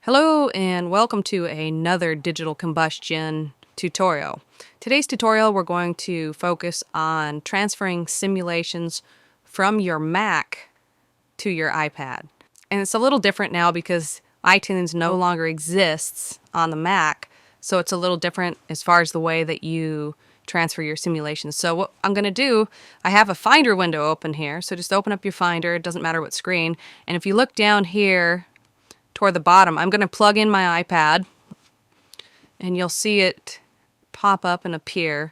Hello and welcome to another digital combustion tutorial. Today's tutorial we're going to focus on transferring simulations from your Mac to your iPad. And it's a little different now because iTunes no longer exists on the Mac, so it's a little different as far as the way that you transfer your simulations. So what I'm going to do, I have a Finder window open here, so just open up your Finder, it doesn't matter what screen, and if you look down here toward the bottom, I'm going to plug in my iPad and you'll see it pop up and appear.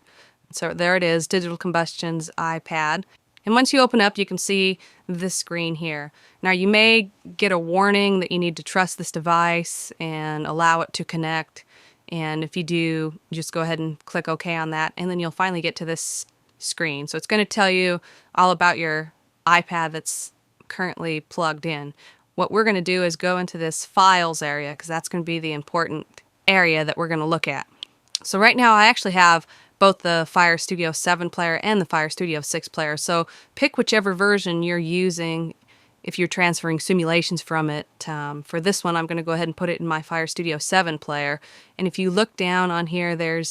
So there it is, Digital Combustion's iPad. And once you open up, you can see this screen here. Now you may get a warning that you need to trust this device and allow it to connect. And if you do, just go ahead and click OK on that, and then you'll finally get to this screen. So it's going to tell you all about your iPad that's currently plugged in. What we're going to do is go into this Files area because that's going to be the important area that we're going to look at. So right now I actually have both the Fire Studio 7 player and the Fire Studio 6 player. So pick whichever version you're using if you're transferring simulations from it. For this one, I'm going to go ahead and put it in my Fire Studio 7 player. And if you look down on here, there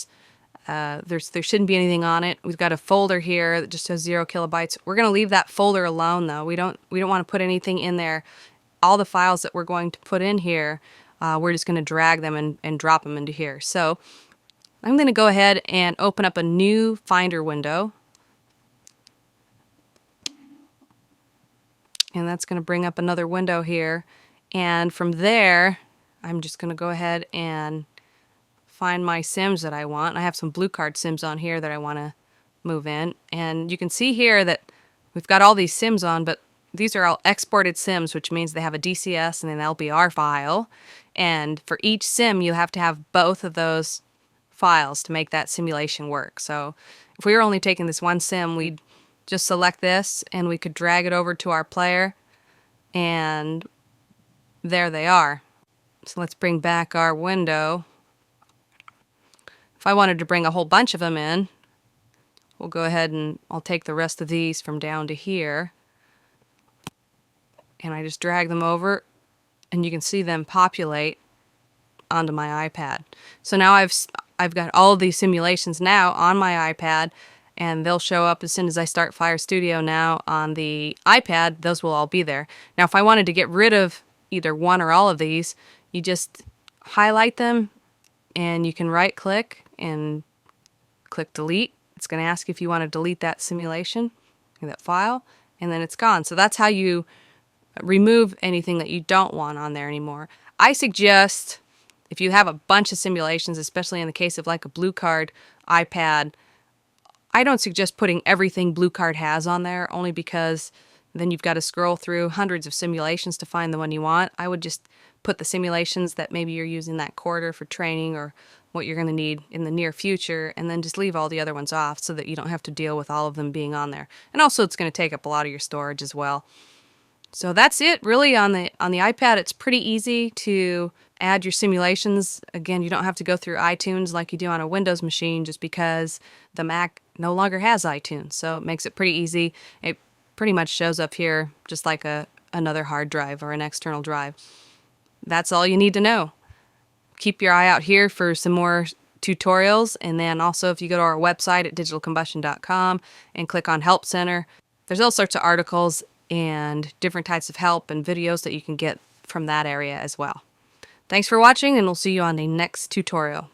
shouldn't be anything on it. We've got a folder here that just says 0 kilobytes. We're going to leave that folder alone though. We don't want to put anything in there. All the files that we're going to put in here, we're just going to drag them and drop them into here. So I'm going to go ahead and open up a new Finder window. And that's going to bring up another window here. And from there, I'm just going to go ahead and find my sims that I want. I have some blue card sims on here that I want to move in. And you can see here that we've got all these sims on, but these are all exported sims, which means they have a DCS and an LBR file. And for each sim, you have to have both of those files to make that simulation work. So if we were only taking this one sim, we'd just select this and we could drag it over to our player, and there they are. So let's bring back our window. If I wanted to bring a whole bunch of them in, we'll go ahead and I'll take the rest of these from down to here. And I just drag them over and you can see them populate onto my iPad. So now I've got all of these simulations now on my iPad, and they'll show up as soon as I start Fire Studio now on the iPad. Those will all be there. Now if I wanted to get rid of either one or all of these, you just highlight them and you can right click and click delete. It's going to ask if you want to delete that simulation, that file, and then it's gone. So that's how you remove anything that you don't want on there anymore. I suggest if you have a bunch of simulations, especially in the case of like a Blue Card iPad, I don't suggest putting everything Blue Card has on there, only because then you've got to scroll through hundreds of simulations to find the one you want. I would just put the simulations that maybe you're using that quarter for training or what you're going to need in the near future, and then just leave all the other ones off so that you don't have to deal with all of them being on there. And also it's going to take up a lot of your storage as well. So that's it really on the iPad. It's pretty easy to add your simulations. Again, you don't have to go through iTunes like you do on a Windows machine, just because the Mac no longer has iTunes. So it makes it pretty easy. It pretty much shows up here just like another hard drive or an external drive. That's all you need to know. Keep your eye out here for some more tutorials, and then also if you go to our website at digitalcombustion.com and click on Help Center, there's all sorts of articles and different types of help and videos that you can get from that area as well. Thanks for watching, and we'll see you on the next tutorial.